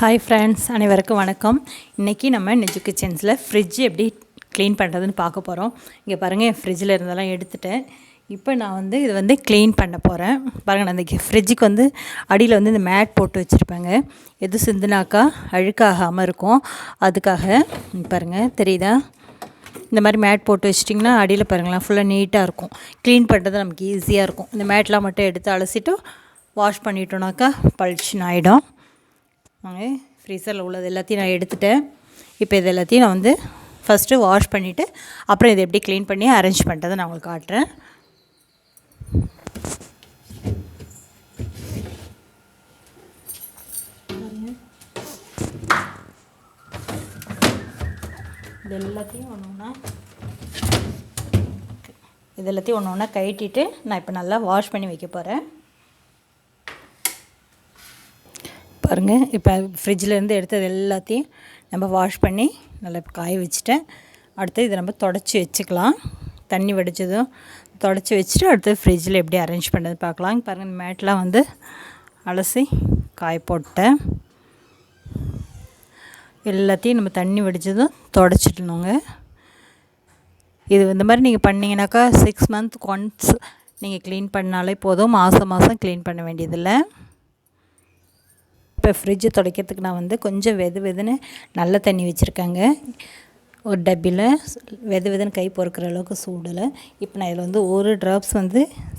Hi friends, அனைவருக்கும் வணக்கம். இன்றைக்கி நம்ம நிஜு கிச்சன்ஸில் ஃப்ரிட்ஜ் எப்படி க்ளீன் பண்ணுறதுன்னு பார்க்க போகிறோம். இங்கே பாருங்கள், என் ஃப்ரிட்ஜில் இருந்தெல்லாம் எடுத்துட்டேன். இப்போ நான் இது க்ளீன் பண்ண போகிறேன். பாருங்கள், நான் இந்த ஃப்ரிட்ஜுக்கு அடியில் இந்த மேட் போட்டு வச்சுருப்பேங்க. எது சிந்துனாக்கா அழுக்காகாமல் இருக்கும். அதுக்காக பாருங்கள், தெரியுதா? இந்த மாதிரி மேட் போட்டு வச்சிட்டிங்கன்னா அடியில் பாருங்களேன், ஃபுல்லாக நீட்டாக இருக்கும். க்ளீன் பண்ணுறது நமக்கு ஈஸியாக இருக்கும். இந்த மேட்லாம் மட்டும் எடுத்து அலசிட்டு வாஷ் பண்ணிட்டோன்னாக்கா பளிச்சுன்னு ஆகிடும். ஃப்ரீசரில் உள்ளது எல்லாத்தையும் நான் எடுத்துட்டேன். இப்போ இது எல்லாத்தையும் நான் ஃபஸ்ட்டு வாஷ் பண்ணிவிட்டு அப்புறம் இதை எப்படி க்ளீன் பண்ணி அரேஞ்ச் பண்ணுறதை நான் உங்களுக்கு காட்டுறேன். இது எல்லாத்தையும் ஒன்று ஒன்றா கழட்டிட்டு நான் இப்போ நல்லா வாஷ் பண்ணி வைக்க போகிறேன். பாருங்கள், இப்போ ஃப்ரிட்ஜிலேருந்து எடுத்தது எல்லாத்தையும் நம்ம வாஷ் பண்ணி நல்லா காய வச்சுட்டேன். அடுத்து இதை நம்ம தொடச்சி வச்சுக்கலாம். தண்ணி வடித்ததும் தொடச்சி வச்சுட்டு அடுத்து ஃப்ரிட்ஜில் எப்படி அரேஞ்ச் பண்ணுறது பார்க்கலாம். பாருங்கள், இந்த மேட்லாம் அலசி காய போட்டேன். எல்லாத்தையும் நம்ம தண்ணி வடித்ததும் தொடச்சிடணுங்க. இது இந்த மாதிரி நீங்கள் பண்ணிங்கனாக்கா 6 மந்த்க்கு ஒன்ஸ் நீங்கள் க்ளீன் பண்ணாலே போதும். மாதம் க்ளீன் பண்ண வேண்டியதில்லை. இப்போ ஃப்ரிட்ஜு துடைக்கிறதுக்கு நான் கொஞ்சம் வெதுன்னு நல்ல தண்ணி வச்சுருக்கேங்க. ஒரு டப்பியில் வெதுன்னு கை பொறுக்கிற அளவுக்கு சூடில் இப்போ நான் இதில் ஒரு ட்ராப்ஸ்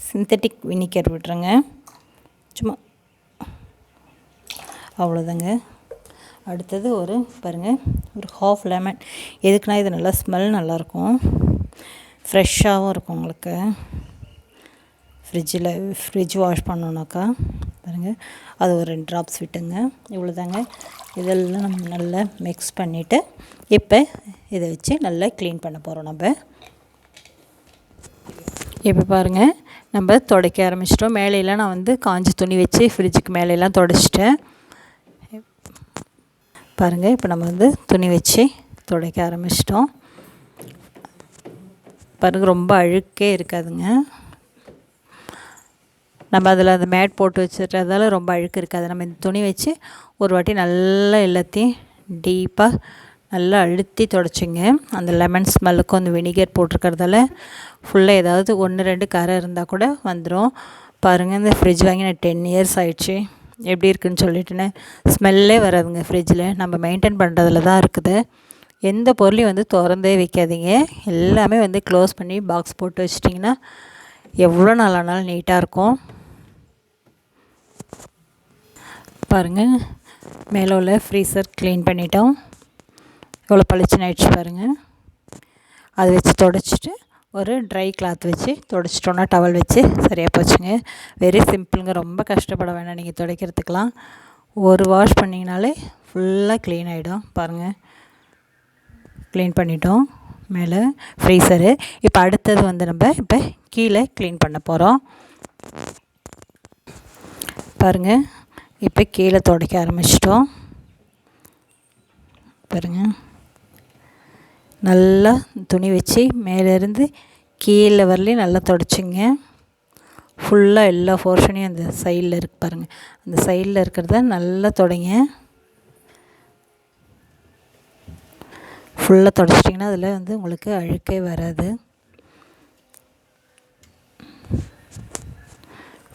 சிந்தட்டிக் வினிகர் விட்டுறேங்க. சும்மா அவ்வளோதாங்க. அடுத்தது பாருங்கள், ஒரு ஹாஃப் லெமன். எதுக்குன்னா இது நல்லா ஸ்மெல் நல்லாயிருக்கும், ஃப்ரெஷ்ஷாகவும் இருக்கும் உங்களுக்கு. ஃப்ரிட்ஜ் வாஷ் பண்ணோன்னாக்கா பாருங்கள், அது ஒரு 2 ட்ராப்ஸ் விட்டுங்க. இவ்வளோதாங்க. இதெல்லாம் நம்ம நல்லா மிக்ஸ் பண்ணிவிட்டு இப்போ இதை வச்சு நல்லா க்ளீன் பண்ண போகிறோம். இப்போ பாருங்கள், நம்ம துடைக்க ஆரம்பிச்சிட்டோம். மேலையெல்லாம் நான் காஞ்சி துணி வச்சு ஃப்ரிட்ஜுக்கு மேலையெல்லாம் துடைச்சிட்டேன். பாருங்கள், இப்போ நம்ம துணி வச்சு துடைக்க ஆரம்பிச்சிட்டோம். பாருங்கள், ரொம்ப அழுக்கே இருக்காதுங்க. நம்ம அதில் அந்த மேட் போட்டு வச்சுட்டதால ரொம்ப அழுக்கு இருக்காது. நம்ம இந்த துணி வச்சு ஒரு வாட்டி நல்லா எல்லாத்தையும் டீப்பாக நல்லா அழுத்தி தொடச்சிங்க. அந்த லெமன் ஸ்மெல்லுக்கும் அந்த வினிகர் போட்டிருக்கிறதால ஃபுல்லாக ஏதாவது 1-2 கரை இருந்தால் கூட வந்துடும். பாருங்கள், இந்த ஃப்ரிட்ஜ் வாங்கி நான் 10 இயர்ஸ் ஆகிடுச்சு. எப்படி இருக்குதுன்னு சொல்லிட்டுன்னு ஸ்மெல்லே வராதுங்க. ஃப்ரிட்ஜில் நம்ம மெயின்டைன் பண்ணுறதுல தான் இருக்குது. எந்த பொருளையும் திறந்தே வைக்காதீங்க. எல்லாமே க்ளோஸ் பண்ணி பாக்ஸ் போட்டு வச்சிட்டிங்கன்னா எவ்வளோ நாளானாலும் நீட்டாக இருக்கும். பாருங்கள், மேலே உள்ள ஃப்ரீசர் க்ளீன் பண்ணிட்டோம். எவ்வளோ பளிச்சுன்னு ஆயிடுச்சு பாருங்கள். அதை வச்சு தொடச்சிட்டு ஒரு ட்ரை கிளாத் வச்சு தொடச்சிட்டோன்னா டவல் வச்சு சரியாக போச்சுங்க. வெரி சிம்பிளுங்க. ரொம்ப கஷ்டப்பட வேணாம் நீங்கள் துடைக்கிறதுக்கெலாம். ஒரு வாஷ் பண்ணிங்கனாலே ஃபுல்லாக க்ளீன் ஆகிடும். பாருங்கள், க்ளீன் பண்ணிட்டோம் மேலே ஃப்ரீசரு. இப்போ அடுத்தது நம்ம இப்போ கீழே க்ளீன் பண்ண போகிறோம். பாருங்கள், இப்போ கீழே துடைக்க ஆரம்பிச்சிட்டோம். பாருங்கள், நல்லா துணி வச்சு மேலேருந்து கீழே வரலையும் நல்லா துடைச்சிங்க. ஃபுல்லாக எல்லா போர்ஷனையும் அந்த சைடில் இருக்குது பாருங்கள். அந்த சைடில் இருக்கிறத நல்லா துடைங்க. ஃபுல்லாக துடைச்சிட்டிங்கன்னா அதில் உங்களுக்கு அழுக்கே வராது.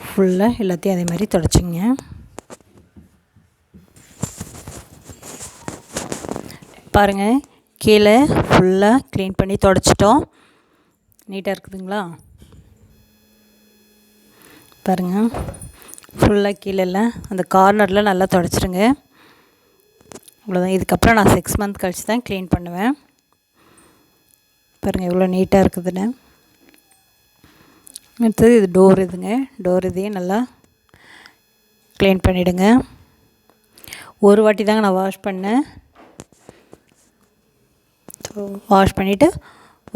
ஃபுல்லாக எல்லாத்தையும் அதே மாதிரி துடைச்சிங்க. பாருங்கள், கீழே ஃபுல்லாக க்ளீன் பண்ணி துடைச்சிட்டோம். நீட்டாக இருக்குதுங்களா? பாருங்கள், ஃபுல்லாக கீழெல்லாம் அந்த கார்னரில் நல்லா துடைச்சிருங்க. அவ்வளோதான். இதுக்கப்புறம் நான் 6 மந்த் கழித்து தான் க்ளீன் பண்ணுவேன். பாருங்கள், எவ்வளோ நீட்டாக இருக்குதுன்னு. அடுத்தது இது டோர். இதையும் நல்லா க்ளீன் பண்ணிவிடுங்க. ஒரு வாட்டி தாங்க நான் வாஷ் பண்ணேன். வாஷ் பண்ணிவிட்டு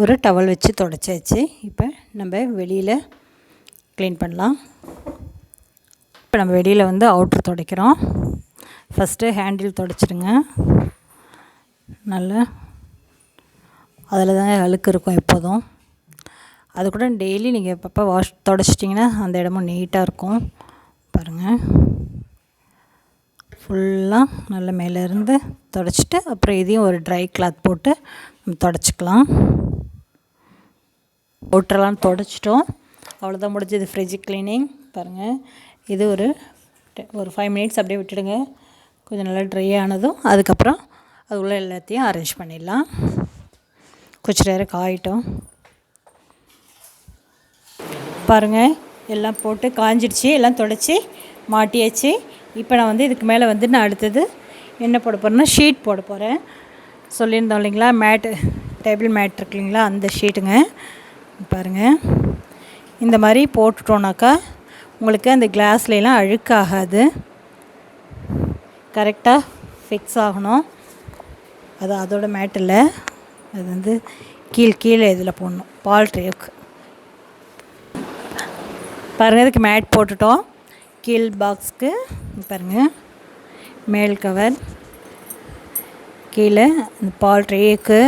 ஒரு டவல் வச்சு தொடச்சாச்சு. இப்போ நம்ம வெளியில் க்ளீன் பண்ணலாம். இப்போ நம்ம வெளியில் அவுட்ரு துடைக்கிறோம். First handle துடைச்சிடுங்க. நல்லா அதில் தான் அழுக்கு இருக்கும் எப்போதும். அது கூட டெய்லி நீங்கள் எப்பப்போ தொடச்சிட்டிங்கன்னா அந்த இடமும் நீட்டாக இருக்கும். பாருங்கள், ஃபுல்லாக நல்லா மேலேருந்து தொடச்சிட்டு அப்புறம் இதையும் ஒரு ட்ரை கிளாத் போட்டு நம்ம தொடச்சிக்கலாம். அவுட்டரெல்லாம் தொடச்சிட்டோம். அவ்வளோதான் முடிஞ்சது ஃப்ரிட்ஜ் க்ளீனிங். பாருங்கள், இது ஒரு 5 மினிட்ஸ் அப்படியே விட்டுடுங்க. கொஞ்சம் நல்லா ட்ரை ஆனதும் அதுக்கப்புறம் அது உள்ள எல்லாத்தையும் அரேஞ்ச் பண்ணிடலாம். கொஞ்சம் நேரம் காயிட்டோம். பாருங்கள், எல்லாம் போட்டு காஞ்சிடுச்சு, எல்லாம் தொடச்சி மாட்டியாச்சு. இப்போ நான் வந்து இதுக்கு மேலே வந்து நான் அடுத்தது என்ன போட போகிறேன்னா ஷீட் போட போகிறேன். சொல்லியிருந்தோம் இல்லைங்களா, டேபிள் மேட் இருக்கு இல்லைங்களா, அந்த ஷீட்டுங்க. பாருங்கள், இந்த மாதிரி போட்டுட்டோன்னாக்கா உங்களுக்கு அந்த கிளாஸ்லாம் அழுக்காகாது. கரெக்டாக ஃபிக்ஸ் ஆகணும். அது அதோட மேட் இல்லை, அது வந்து கீழே இதில் போடணும், பால் ட்ரேக்கு. பாருங்கள், இதுக்கு மேட் போட்டுட்டோம். கீழ் பாக்ஸுக்கு பாருங்கள், மேல் கவர், கீழே இந்த பால் ட்ரேக்கு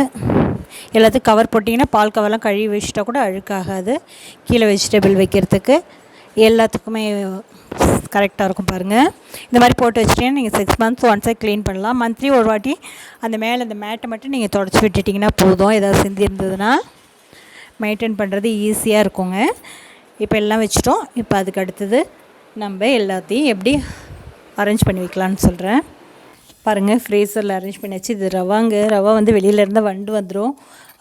எல்லாத்துக்கும் கவர் போட்டிங்கன்னா பால் கவர்லாம் கழுவி வச்சுட்டா கூட அழுக்காகாது. கீழே வெஜிடபிள் வைக்கிறதுக்கு எல்லாத்துக்குமே கரெக்டாக இருக்கும். பாருங்கள், இந்த மாதிரி போட்டு வச்சுட்டிங்கன்னா நீங்கள் 6 months ஒன்ஸாக க்ளீன் பண்ணலாம். மந்த்லி ஒரு வாட்டி அந்த மேலே அந்த மேட்டை மட்டும் நீங்கள் தொடச்சி விட்டுட்டிங்கன்னா போதும். ஏதாவது சிந்தி இருந்ததுன்னா மெயின்டைன் பண்ணுறது ஈஸியாக இருக்குங்க. இப்போ எல்லாம் வச்சுட்டோம். இப்போ அதுக்கு அடுத்தது நம்ம எல்லாத்தையும் எப்படி அரேஞ்ச் பண்ணி வைக்கலான்னு சொல்கிறேன். பாருங்கள், ஃப்ரீசரில் அரேஞ்ச் பண்ணியாச்சு. இது ரவா வந்து வெளியிலேருந்து வண்டு வந்துடும்.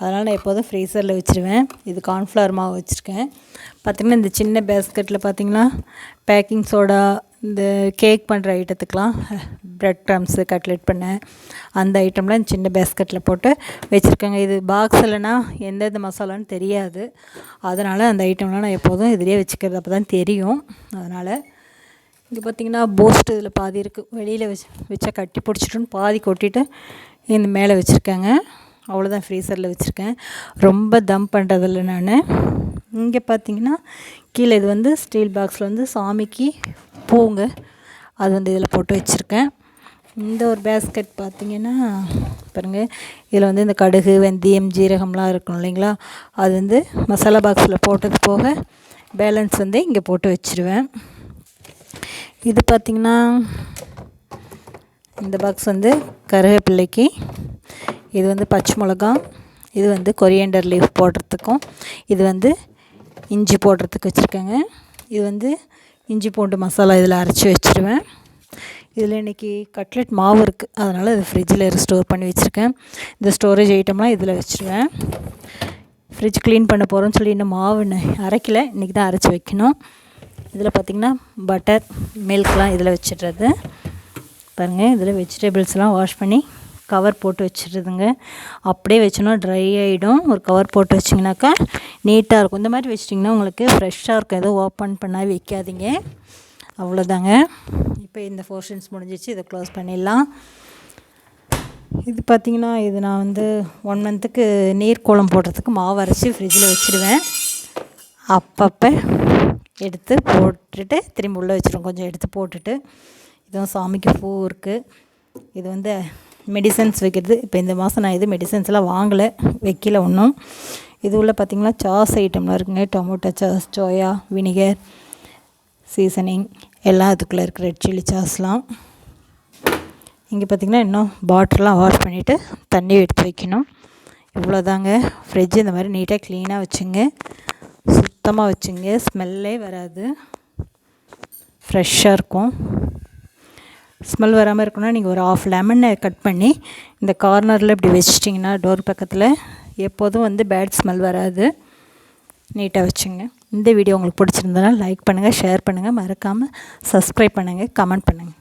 அதனால் நான் எப்போதும் ஃப்ரீசரில் வச்சுருவேன். இது கார்ன்ஃப்ளவர் மாவு வச்சுருக்கேன். பார்த்திங்கன்னா இந்த சின்ன பேஸ்கெட்டில் பார்த்திங்கன்னா பேக்கிங் சோடா, இந்த கேக் பண்ணுற ஐட்டத்துக்கெலாம் ப்ரெட் க்ரம்ஸு, கட்லெட் பண்ண அந்த ஐட்டம்லாம் இந்த சின்ன பேஸ்கெட்டில் போட்டு வச்சுருக்கேங்க. இது பாக்ஸ் இல்லைன்னா எந்தெந்த மசாலான்னு தெரியாது. அதனால் அந்த ஐட்டம்லாம் நான் எப்போதும் இதிலே வச்சுக்கிறது, அப்போ தான் தெரியும். அதனால் இங்கே பார்த்திங்கன்னா போஸ்ட் இதில் பாதி இருக்குது. வெளியில் வச்சா கட்டி பிடிச்சிட்டுன்னு பாதி கொட்டிட்டு இந்த மேலே வச்சுருக்கேங்க. அவ்வளோதான், ஃப்ரீசரில் வச்சுருக்கேன். ரொம்ப தம் பண்ணுறதில்ல நான். இங்கே பார்த்திங்கன்னா கீழே இது வந்து ஸ்டீல் பாக்ஸில் வந்து சாமிக்கு பூங்க, அது வந்து இதில் போட்டு வச்சுருக்கேன். இந்த ஒரு பேஸ்கெட் பார்த்திங்கன்னா பாருங்கள், இதில் வந்து இந்த கடுகு, வெந்தயம், ஜீரகம்லாம் இருக்கும் இல்லைங்களா, அது வந்து மசாலா பாக்ஸில் போட்டது போக பேலன்ஸ் வந்து இங்கே போட்டு வச்சுருவேன். இது பார்த்திங்கன்னா இந்த பாக்ஸ் வந்து கருவேப்பிள்ளைக்கு, இது வந்து பச்சை மிளகா, இது வந்து கொரியண்டர் லீஃப் போடுறதுக்கும், இது வந்து இஞ்சி போடுறதுக்கு வச்சுருக்கேங்க. இது வந்து இஞ்சி பூண்டு மசாலா இதில் அரைச்சி வச்சுருவேன். இதில் இன்றைக்கி கட்லெட் மாவு இருக்குது, அதனால் இது ஃப்ரிட்ஜில் ஸ்டோர் பண்ணி வச்சுருக்கேன். இந்த ஸ்டோரேஜ் ஐட்டம்லாம் இதில் வச்சுருவேன். ஃப்ரிட்ஜ் க்ளீன் பண்ண போகிறோன்னு சொல்லி இன்னும் மாவு அரைக்கலை, இன்றைக்கி தான் அரைச்சி வைக்கணும். இதில் பார்த்திங்கன்னா பட்டர், மில்க்லாம் இதில் வச்சிடுறது. பாருங்கள், இதில் வெஜிடபிள்ஸ்லாம் வாஷ் பண்ணி கவர் போட்டு வச்சிடுறதுங்க. அப்படியே வச்சோன்னா ட்ரை ஆகிடும். ஒரு கவர் போட்டு வச்சிங்கனாக்கா நீட்டாக இருக்கும். இந்த மாதிரி வச்சிட்டிங்கன்னா உங்களுக்கு ஃப்ரெஷ்ஷாக இருக்கும். எதுவும் ஓப்பன் பண்ணால் வைக்காதீங்க. அவ்வளோதாங்க. இப்போ இந்த போர்ஷன்ஸ் முடிஞ்சிச்சு, இதை க்ளோஸ் பண்ணிடலாம். இது பார்த்திங்கன்னா இது நான் வந்து 1 monthக்கு நீர் கோலம் போடுறதுக்கு மாவு அரைச்சி ஃப்ரிட்ஜில் வச்சுடுவேன். அப்பப்போ எடுத்து போட்டுட்டு திரும்பி உள்ளே வச்சுருவோம். கொஞ்சம் எடுத்து போட்டுட்டு, இதுவும் சாமிக்கு பூ இருக்குது. இது வந்து மெடிசன்ஸ் வைக்கிறது. இப்போ இந்த மாதம் நான் இது மெடிசன்ஸ்லாம் வாங்கலை, வைக்கல ஒன்றும். இது உள்ள பார்த்திங்கன்னா சாஸ் ஐட்டம்லாம் இருக்குங்க. Tomato sauce, soya vinegar, seasoning எல்லாம் அதுக்குள்ளே இருக்குது. ரெட் சில்லி சாஸ்லாம். இங்கே பார்த்திங்கன்னா இன்னும் பாட்டிலாம் வாஷ் பண்ணிவிட்டு தண்ணி எடுத்து வைக்கணும். இவ்வளோதாங்க. ஃப்ரிட்ஜ் இந்த மாதிரி நீட்டாக க்ளீனாக வச்சுங்க, சுத்தமாக வச்சுங்க. ஸ்மெல்லே வராது, ஃப்ரெஷ்ஷாக இருக்கும். ஸ்மெல் வராமல் இருக்கணும்னா நீங்கள் ஒரு 1/2 லெமனை கட் பண்ணி இந்த கார்னரில் இப்படி வச்சிட்டிங்கன்னா டோர் பக்கத்தில் எப்போதும் வந்து பேட் ஸ்மெல் வராது. நீட்டாக வச்சுங்க. இந்த வீடியோ உங்களுக்கு பிடிச்சிருந்ததுன்னா லைக் பண்ணுங்கள், ஷேர் பண்ணுங்கள், மறக்காமல் சப்ஸ்கிரைப் பண்ணுங்கள், கமெண்ட் பண்ணுங்கள்.